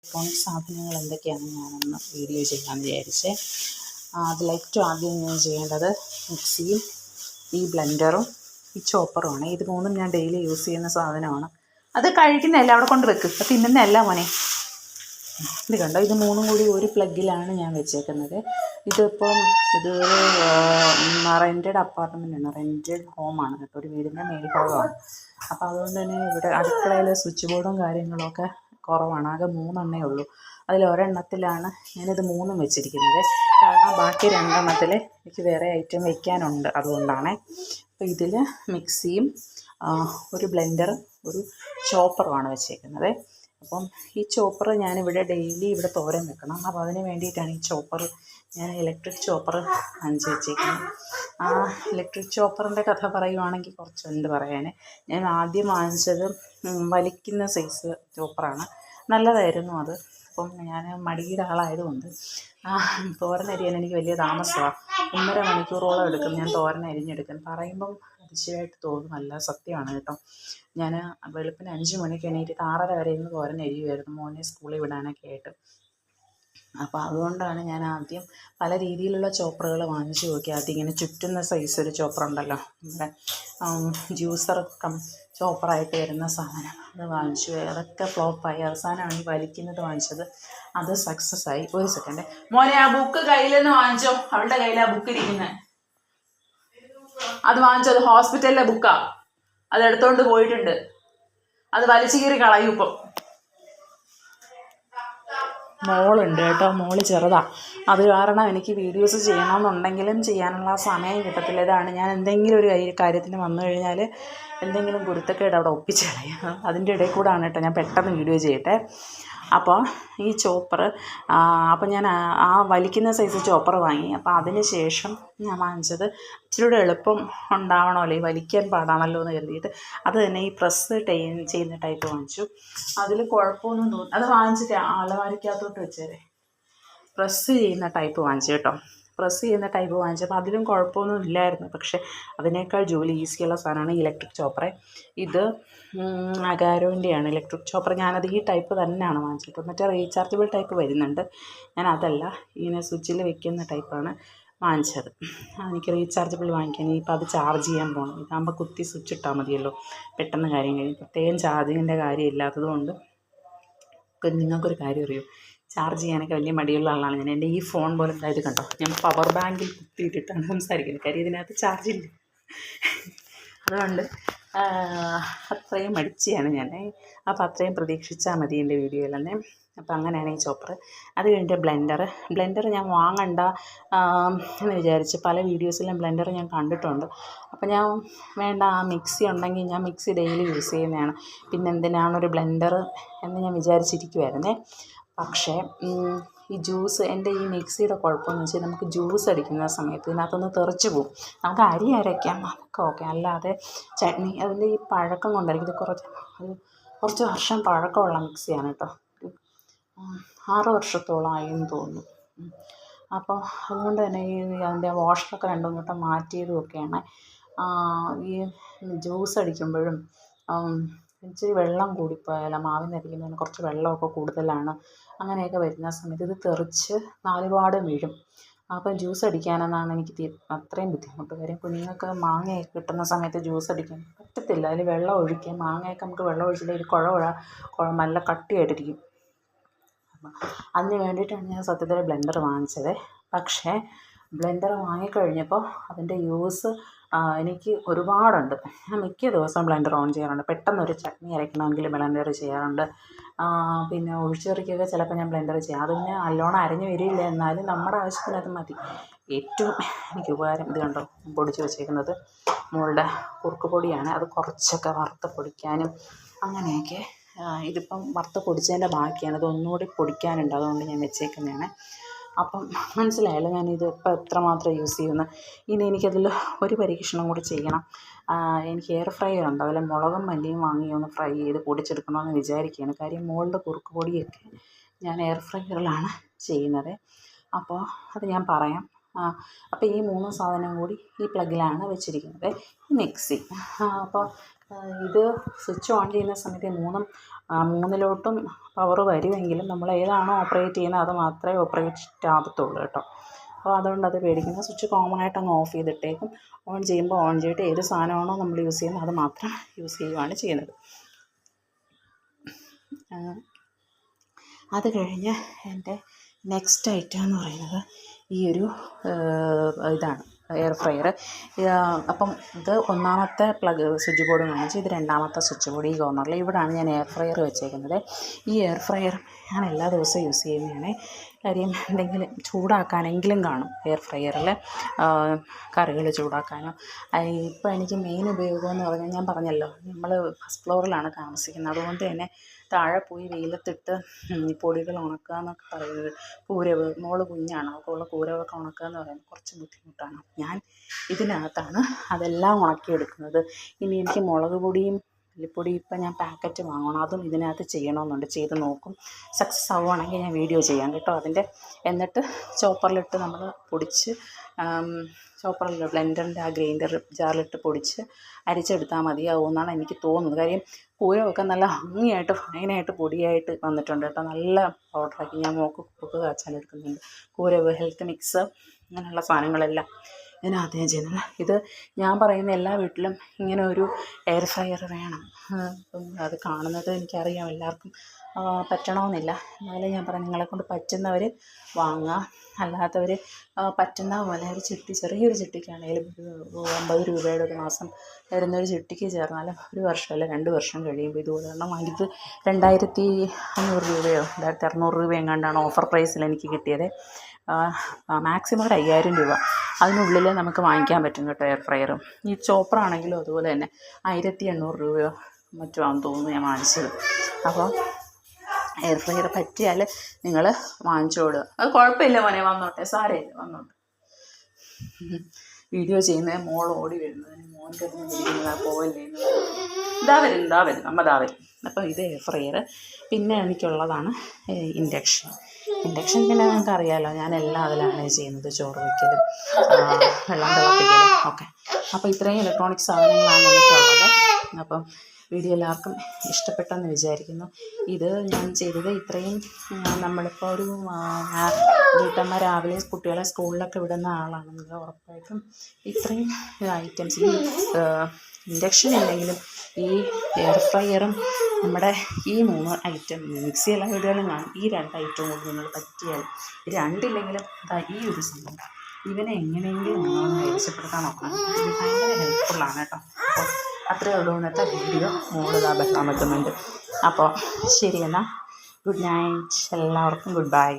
Electronic സാധനങ്ങൾ എന്തൊക്കെയാണ് ഞാനൊന്ന് വീഡിയോ ചെയ്യാമെന്ന് വിചാരിച്ചേ. അതിൽ ഏറ്റവും ആദ്യം ഞാൻ ചെയ്യേണ്ടത് മിക്സിയും ഈ ബ്ലെൻഡറും ഈ ചോപ്പറുമാണ്. ഇത് മൂന്നും ഞാൻ ഡെയിലി യൂസ് ചെയ്യുന്ന സാധനമാണ്. അത് കഴിക്കുന്നതല്ല, അവിടെ കൊണ്ട് വെക്ക്, അത് തിന്നുന്നതല്ല മോനെ. ഇത് കണ്ടോ, ഇത് മൂന്നും കൂടി ഒരു പ്ലഗിലാണ് ഞാൻ വെച്ചേക്കുന്നത്. ഇതിപ്പം ഇതൊരു റെൻറ്റഡ് അപ്പാർട്ട്മെൻറ്റാണ്, റെൻറ്റഡ് ഹോമാണ് കേട്ടോ, ഒരു വീടിൻ്റെ മേൽഭാഗമാണ്. അപ്പോൾ അതുകൊണ്ട് തന്നെ ഇവിടെ അടുക്കളയിൽ സ്വിച്ച് ബോർഡും കാര്യങ്ങളൊക്കെ കുറവാണ്, ആകെ 3 എണ്ണേ ഉള്ളൂ. അതിലൊരെണ്ണത്തിലാണ് ഞാനിത് 3ഉം വെച്ചിരിക്കുന്നത്. കാരണം ബാക്കി 2 എണ്ണത്തിൽ എനിക്ക് വേറെ ഐറ്റം വയ്ക്കാനുണ്ട്, അതുകൊണ്ടാണ്. അപ്പോൾ ഇതിൽ മിക്സിയും ഒരു ബ്ലെൻഡറും ഒരു ചോപ്പറുമാണ് വെച്ചേക്കുന്നത്. അപ്പം ഈ ചോപ്പർ ഞാനിവിടെ ഡെയിലി ഇവിടെ തോരൻ വെക്കണം. അപ്പോൾ അതിന് വേണ്ടിയിട്ടാണ് ഈ ചോപ്പർ, ഞാൻ ഇലക്ട്രിക് ചോപ്പർ വാങ്ങിച്ച് വെച്ചേക്കുന്നത്. ആ ഇലക്ട്രിക് ചോപ്പറിൻ്റെ കഥ പറയുവാണെങ്കിൽ കുറച്ചുണ്ട് പറയാൻ. ഞാൻ ആദ്യം വാങ്ങിച്ചത് വലിക്കുന്ന സൈസ് ചോപ്പറാണ്, നല്ലതായിരുന്നു അത്. അപ്പം ഞാൻ മടിയുടെ ആളായതുകൊണ്ട് തോരനരിയാൻ എനിക്ക് വലിയ താമസമാണ്. 1.5 മണിക്കൂറോളം എടുക്കും ഞാൻ തോരൻ അരിഞ്ഞെടുക്കാൻ. പറയുമ്പം അതിശയമായിട്ട് തോന്നും, നല്ല സത്യമാണ് കേട്ടോ. ഞാൻ വെളുപ്പിന് 5 മണിക്ക് എണീറ്റിട്ട് 6:30 വരെ ഇന്ന് തോരൻ അരിയുമായിരുന്നു, മോനെ സ്കൂളിൽ വിടാനൊക്കെ ആയിട്ട്. അപ്പോൾ അതുകൊണ്ടാണ് ഞാൻ ആദ്യം പല രീതിയിലുള്ള ചോപ്പറുകൾ വാങ്ങിച്ചു നോക്കി. ആദ്യം ഇങ്ങനെ ചുറ്റുന്ന സൈസ് ഒരു ചോപ്പറുണ്ടല്ലോ, നമ്മുടെ ജ്യൂസർ ചോപ്പറായിട്ട് വരുന്ന സാധനം, അത് വാങ്ങിച്ചു. അതൊക്കെ ഫ്ലോപ്പായി. അവസാനമാണ് ഈ വലിക്കുന്നത് വാങ്ങിച്ചത്, അത് സക്സസ് ആയി. ഒരു സെക്കൻഡ് മോനെ, ആ ബുക്ക് കയ്യിൽ നിന്ന് വാങ്ങിച്ചോ, അവളുടെ കയ്യിൽ ആ ബുക്ക് ഇരിക്കുന്നത്. അത് വാങ്ങിച്ചത് ഹോസ്പിറ്റലിലെ ബുക്കാ, അത് എടുത്തോണ്ട് പോയിട്ടുണ്ട്. അത് വലിച്ചു കീറി കളയും ഇപ്പം. മോളുണ്ട് കേട്ടോ, മോള് ചെറുതാണ്, അത് കാരണം എനിക്ക് വീഡിയോസ് ചെയ്യണമെന്നുണ്ടെങ്കിലും ചെയ്യാനുള്ള സമയം കിട്ടത്തില്ല. ഇതാണ്, ഞാൻ എന്തെങ്കിലും ഒരു കാര്യത്തിന് വന്നു കഴിഞ്ഞാൽ എന്തെങ്കിലും കുരുത്തക്കേട് അവിടെ ഒപ്പിച്ച് കളയാം. അതിൻ്റെ ഇടയിൽ കൂടാണ് കേട്ടോ ഞാൻ പെട്ടെന്ന് വീഡിയോ ചെയ്യട്ടെ. അപ്പോൾ ഈ ചോപ്പർ, അപ്പോൾ ഞാൻ ആ വലിക്കുന്ന സൈസ് ചോപ്പർ വാങ്ങി. അപ്പോൾ അതിന് ശേഷം ഞാൻ വാങ്ങിച്ചത് ഇച്ചിരി എളുപ്പം ഉണ്ടാവണമല്ലോ, ഈ വലിക്കാൻ പാടാണല്ലോ എന്ന് കരുതിയിട്ട് അത് തന്നെ ഈ പ്രസ് ചെയ്യുന്ന ടൈപ്പ് വാങ്ങിച്ചു. അതിൽ കുഴപ്പമൊന്നും തോന്നി, അത് വാങ്ങിച്ചിട്ട് അലമാരിക്കകത്തോട്ട് വെച്ചേരെ. പ്രസ് ചെയ്യുന്ന ടൈപ്പ് വാങ്ങിച്ചു കേട്ടോ, പ്രസ് ചെയ്യുന്ന ടൈപ്പ് വാങ്ങിച്ചപ്പോൾ അതിലും കുഴപ്പമൊന്നും ഇല്ലായിരുന്നു. പക്ഷേ അതിനേക്കാൾ ജോലി ഈസിയുള്ള സാധനമാണ് ഇലക്ട്രിക് ചോപ്പറ്. ഇത് അഗാരോൻ്റെയാണ് ഇലക്ട്രിക് ചോപ്പർ. ഞാനത് ഈ ടൈപ്പ് തന്നെയാണ് വാങ്ങിച്ചിട്ട്. മറ്റേ റീചാർജബിൾ ടൈപ്പ് വരുന്നുണ്ട്, ഞാൻ അതല്ല, ഇങ്ങനെ സ്വിച്ചിൽ വെക്കുന്ന ടൈപ്പാണ് വാങ്ങിച്ചത്. എനിക്ക് റീചാർജബിൾ വാങ്ങിക്കാൻ ഇനിയിപ്പോൾ അത് ചാർജ് ചെയ്യാൻ പോകണം. ഇതാകുമ്പോൾ കുത്തി സ്വിച്ച് ഇട്ടാൽ മതിയല്ലോ, പെട്ടെന്ന് കാര്യം കഴിയും. പ്രത്യേകം ചാർജിങ്ങിൻ്റെ കാര്യം ഇല്ലാത്തത് കൊണ്ട്. നിങ്ങൾക്കൊരു കാര്യം അറിയോ, ചാർജ് ചെയ്യാനൊക്കെ വലിയ മടിയുള്ള ആളാണ് ഞാൻ. എൻ്റെ ഈ ഫോൺ പോലെ ഇത് കണ്ടോ, ഞാൻ പവർ ബാങ്കിൽ കുത്തിയിട്ടിട്ടാണ് സംസാരിക്കുന്നത്, കാര്യം ഇതിനകത്ത് ചാർജില്ല. അതുകൊണ്ട് അത്രയും മടിച്ചാണ് ഞാൻ. അപ്പോൾ അത്രയും പ്രതീക്ഷിച്ചാൽ മതി എൻ്റെ വീഡിയോയിൽ തന്നെ. അപ്പോൾ അങ്ങനെയാണ് ഈ ചോപ്പർ. അത് കഴിഞ്ഞിട്ട് ബ്ലെൻഡർ ഞാൻ വാങ്ങണ്ട എന്ന് വിചാരിച്ച് പല വീഡിയോസിലും ബ്ലെൻഡർ ഞാൻ കണ്ടിട്ടുണ്ട്. അപ്പോൾ ഞാൻ വേണ്ട, ആ മിക്സി ഉണ്ടെങ്കിൽ ഞാൻ മിക്സി ഡെയിലി യൂസ് ചെയ്യുന്നതാണ്, പിന്നെ എന്തിനാണൊരു ബ്ലെൻഡർ എന്ന് ഞാൻ വിചാരിച്ചിരിക്കുമായിരുന്നേ. പക്ഷേ ഈ ജ്യൂസ്, എൻ്റെ ഈ മിക്സിയുടെ കുഴപ്പമെന്ന് വെച്ചാൽ നമുക്ക് ജ്യൂസ് അടിക്കുന്ന സമയത്ത് ഇതിനകത്തൊന്ന് തെറിച്ച് പോകും. നമുക്ക് അരി അരയ്ക്കാം, അതൊക്കെ ഓക്കെ, അല്ലാതെ ചട്നി അതിൻ്റെ ഈ പഴക്കം കൊണ്ടായിരിക്കും. ഇത് കുറച്ച് വർഷം പഴക്കമുള്ള മിക്സിയാണ് കേട്ടോ, 6 വർഷത്തോളം ആയെന്ന് തോന്നുന്നു. അപ്പോൾ അതുകൊണ്ട് തന്നെ ഈ അതിൻ്റെ വാഷറൊക്കെ 2-3 വട്ടം മാറ്റിയതും ഒക്കെയാണ്. ഈ ജ്യൂസ് അടിക്കുമ്പോഴും ഇച്ചിരി വെള്ളം കൂടിപ്പോയാൽ, മാവിനരിക്കുന്നതിന് കുറച്ച് വെള്ളമൊക്കെ കൂടുതലാണ്, അങ്ങനെയൊക്കെ വരുന്ന സമയത്ത് ഇത് തെറിച്ച് 4 പാടും വീഴും. അപ്പോൾ ജ്യൂസ് അടിക്കാനെന്നാണ് എനിക്ക് അത്രയും ബുദ്ധിമുട്ട്. കാര്യം കുഞ്ഞുങ്ങൾക്ക് മാങ്ങയൊക്കെ കിട്ടുന്ന സമയത്ത് ജ്യൂസ് അടിക്കാൻ പറ്റത്തില്ല, അതിൽ വെള്ളം ഒഴിക്കുക. മാങ്ങയൊക്കെ നമുക്ക് വെള്ളം ഒഴിച്ചില്ലെങ്കിൽ നല്ല കട്ടിയായിട്ടിരിക്കും. അപ്പം അതിന് വേണ്ടിയിട്ടാണ് ഞാൻ സത്യത്തിൽ ബ്ലെൻഡർ വാങ്ങിച്ചത്. പക്ഷേ ബ്ലെൻഡർ വാങ്ങിക്കഴിഞ്ഞപ്പോൾ അതിൻ്റെ യൂസ് എനിക്ക് ഒരുപാടുണ്ട്. ഞാൻ മിക്ക ദിവസവും ബ്ലെൻഡർ ഓൺ ചെയ്യാറുണ്ട്. പെട്ടെന്നൊരു ചട്നി അരയ്ക്കണമെങ്കിൽ ബ്ലെൻഡർ ചെയ്യാറുണ്ട്. പിന്നെ ഒഴിച്ചുകറിക്കൊക്കെ ചിലപ്പോൾ ഞാൻ ബ്ലെൻഡർ ചെയ്യാം. അത് പിന്നെ നല്ലോണം അരഞ്ഞു വരില്ല, എന്നാലും നമ്മുടെ ആവശ്യത്തിന് അത് മതി. ഏറ്റവും എനിക്ക് ഉപകാരം ഇത് കണ്ടോ, പൊടിച്ച് വെച്ചേക്കുന്നത് മോളുടെ കുറുക്ക് പൊടിയാണ്. അത് കുറച്ചൊക്കെ വറുത്ത് പൊടിക്കാനും അങ്ങനെയൊക്കെ. ഇതിപ്പം വറുത്ത് പൊടിച്ചതിൻ്റെ ബാക്കിയാണ്, ഇത് ഒന്നുകൂടി പൊടിക്കാനുണ്ട്, അതുകൊണ്ട് ഞാൻ വെച്ചേക്കുന്നതാണ്. അപ്പം മനസ്സിലായല്ലോ ഞാനിത് ഇപ്പം എത്രമാത്രം യൂസ് ചെയ്യുന്നു. ഇനി എനിക്കതിൽ ഒരു പരീക്ഷണം കൂടി ചെയ്യണം. എനിക്ക് എയർ ഫ്രയർ ഉണ്ട്, അതിൽ മുളകും മല്ലിയും വാങ്ങി ഒന്ന് ഫ്രൈ ചെയ്ത് പൊടിച്ചെടുക്കണമെന്ന് വിചാരിക്കുകയാണ്. കാര്യം മോളുടെ കുറുക്ക് പൊടിയൊക്കെ ഞാൻ എയർ ഫ്രയറിലാണ് ചെയ്യുന്നത്. അപ്പോൾ അത് ഞാൻ പറയാം. അപ്പോൾ ഈ 3 സാധനം കൂടി ഈ പ്ലഗിലാണ് വെച്ചിരിക്കുന്നത്. ഈ മിക്സി, അപ്പോൾ ഇത് സ്വിച്ച് ഓൺ ചെയ്യുന്ന സമയത്ത് മൂന്നിലോട്ടും പവർ വരുമെങ്കിലും നമ്മൾ ഏതാണോ ഓപ്പറേറ്റ് ചെയ്യുന്നത് അത് മാത്രമേ ഓപ്പറേറ്റ് ആകത്തുള്ളൂ കേട്ടോ. അപ്പോൾ അതുകൊണ്ട് അത് പേടിക്കുന്നത്. സ്വിച്ച് കോമൺ ആയിട്ട് അങ്ങ് ഓഫ് ചെയ്തിട്ടേക്കും. ഓൺ ചെയ്യുമ്പോൾ ഓൺ ചെയ്തിട്ട് ഏത് സാധനമാണോ നമ്മൾ യൂസ് ചെയ്യുന്നത് അത് മാത്രം യൂസ് ചെയ്യുകയാണ് ചെയ്യുന്നത്. അത് കഴിഞ്ഞ് എൻ്റെ നെക്സ്റ്റ് ഐറ്റം എന്ന് പറയുന്നത് ഈ ഒരു ഇതാണ് എയർ ഫ്രയർ. അപ്പം ഇത് ഒന്നാമത്തെ സ്വിച്ച് ബോർഡ് കാണിച്ചു, ഇത് രണ്ടാമത്തെ സ്വിച്ച് ബോർഡ്. ഈ കോർണറിൽ ഇവിടെയാണ് ഞാൻ എയർ ഫ്രയർ വെച്ചേക്കുന്നത്. ഈ എയർ ഫ്രയർ ഞാൻ എല്ലാ ദിവസവും യൂസ് ചെയ്യുന്നതാണ്. കാര്യം എന്തെങ്കിലും ചൂടാക്കാനെങ്കിലും കാണും എയർ ഫ്രയറിൽ, കറികൾ ചൂടാക്കാനോ. ഇപ്പോൾ എനിക്ക് മെയിൻ ഉപയോഗം എന്ന് പറഞ്ഞാൽ ഞാൻ പറഞ്ഞല്ലോ നമ്മൾ ഫസ്റ്റ് ഫ്ലോറിലാണ് താമസിക്കുന്നത്. അതുകൊണ്ട് തന്നെ താഴെ പോയി വെയിലത്തിട്ട് പൊടികൾ ഉണക്കുക എന്നൊക്കെ പറയുന്നത്, കൂരവ്, മോള് കുഞ്ഞാണ്, അവൾക്കുള്ള കൂരവൊക്കെ ഉണക്കുക എന്ന് പറയുന്നത് കുറച്ച് ബുദ്ധിമുട്ടാണ്. ഞാൻ ഇതിനകത്താണ് അതെല്ലാം ഉണക്കിയെടുക്കുന്നത്. ഇനി എനിക്ക് മുളക് പൊടിയും മല്ലിപ്പൊടി ഇപ്പം ഞാൻ പാക്കറ്റ് വാങ്ങണം, അതും ഇതിനകത്ത് ചെയ്യണമെന്നുണ്ട്. ചെയ്ത് നോക്കും. സക്സസ് ആവുകയാണെങ്കിൽ ഞാൻ വീഡിയോ ചെയ്യാം കേട്ടോ അതിൻ്റെ. എന്നിട്ട് ചോപ്പറിലിട്ട് നമ്മൾ പൊടിച്ച്, ചോപ്പറിൽ ബ്ലെൻഡറിൻ്റെ ആ ഗ്രൈൻഡർ ജാറിലിട്ട് പൊടിച്ച് അരിച്ചെടുത്താൽ മതിയാവുമെന്നാണ് എനിക്ക് തോന്നുന്നത്. കാര്യം കൂരമൊക്കെ നല്ല ഭംഗിയായിട്ട് ഫൈനായിട്ട് പൊടിയായിട്ട് വന്നിട്ടുണ്ട് കേട്ടോ. നല്ല പൗഡറാക്കി ഞാൻ കുക്ക് കാച്ചാനെടുക്കുന്നുണ്ട്. കൂരവ്, ഹെൽത്ത് മിക്സ്, അങ്ങനെയുള്ള സാധനങ്ങളെല്ലാം ഇതിനകത്ത് ഞാൻ ചെയ്യുന്നത്. ഇത് ഞാൻ പറയുന്ന എല്ലാ വീട്ടിലും ഇങ്ങനെ ഒരു എയർ ഫ്രയർ വേണം. അപ്പം അത് കാണുന്നത് എനിക്കറിയാം എല്ലാവർക്കും പറ്റണമെന്നില്ല. എന്നാലും ഞാൻ പറയാം, നിങ്ങളെക്കൊണ്ട് പറ്റുന്നവർ വാങ്ങുക. അല്ലാത്തവർ പറ്റുന്ന പോലെ ഒരു ചിട്ടി, ചെറിയൊരു ചിട്ടിക്കാണെങ്കിലും 50 രൂപയുടെ ഒരു മാസം വരുന്നൊരു ചിട്ടിക്ക് ചേർന്നാൽ 1 വർഷം അല്ല 2 വർഷം കഴിയുമ്പോൾ ഇതുപോലെ കാരണം ഇത് 2500 രൂപയോ 2600 രൂപയോ എങ്ങാണ്ടാണ് ഓഫർ പ്രൈസിൽ എനിക്ക് കിട്ടിയത്. മാക്സിമം ഒരു 5000 രൂപ അതിനുള്ളിൽ നമുക്ക് വാങ്ങിക്കാൻ പറ്റും കേട്ടോ എയർ ഫ്രയറും. ഈ ചോപ്പറാണെങ്കിലും അതുപോലെ തന്നെ 1800 രൂപയോ മറ്റോ ആണെന്ന് തോന്നുന്നു ഞാൻ വാങ്ങിച്ചത്. അപ്പോൾ എയർ ഫ്രയർ പറ്റിയാൽ നിങ്ങൾ വാങ്ങിച്ചോടുക. അത് കുഴപ്പമില്ല മോനെ, വന്നോട്ടെ, സാരമില്ല, വന്നോട്ടെ. വീഡിയോ ചെയ്യുന്നത് മോൾ ഓടി വരുന്നതിന് മോൻ്റെ ഇരിക്കുന്നത് പോവല്ലേ, ഇതാ വരും അമ്മ ഇതാ വരും. അപ്പോൾ ഇത് എയർ ഫ്രയർ. പിന്നെ എനിക്കുള്ളതാണ് ഇൻഡക്ഷൻ. പിന്നെ നിങ്ങൾക്ക് അറിയാമല്ലോ, ഞാൻ എല്ലാം അതിലാണ് ചെയ്യുന്നത്. ചോറ് വയ്ക്കലും വെള്ളം തിളപ്പിക്കലും ഒക്കെ. അപ്പോൾ ഇത്രയും ഇലക്ട്രോണിക് സാധനങ്ങളാണ് എനിക്കുള്ളത്. അപ്പം വീഡിയോ എല്ലാവർക്കും ഇഷ്ടപ്പെട്ടെന്ന് വിചാരിക്കുന്നു. ഇത് ഞാൻ ചെയ്തത് ഇത്രയും, നമ്മളിപ്പോൾ ഒരു വീട്ടമ്മ രാവിലെ കുട്ടികളെ സ്കൂളിലൊക്കെ വിടുന്ന ആളാണെങ്കിൽ ഉറപ്പായിട്ടും ഇത്രയും ഐറ്റംസ്, ഈ ഇൻഡക്ഷൻ ഇല്ലെങ്കിലും ഈ എയർ ഫ്രയറും നമ്മുടെ ഈ 3 ഐറ്റം, മിക്സി എല്ലാ വീടുകളിലും കാണും, ഈ 2 ഐറ്റവും കൂടി നിങ്ങൾ പറ്റിയാൽ, 2 ഇല്ലെങ്കിലും ഈ ഒരു സംഭവം ഇവനെ എങ്ങനെയെങ്കിലും നിങ്ങളൊന്ന് രക്ഷപ്പെടുത്താൻ നോക്കണം. ഇത് ഭയങ്കര ഹെൽപ്ഫുള്ളാണ് കേട്ടോ. അപ്പോൾ അത്രയേ ഉള്ളൂ ഇന്നത്തെ വീഡിയോ. മോളിതാ ബഹളം വെക്കുന്നുണ്ട്. അപ്പോൾ ശരി, എന്നാൽ ഗുഡ് നൈറ്റ് എല്ലാവർക്കും. Good bye.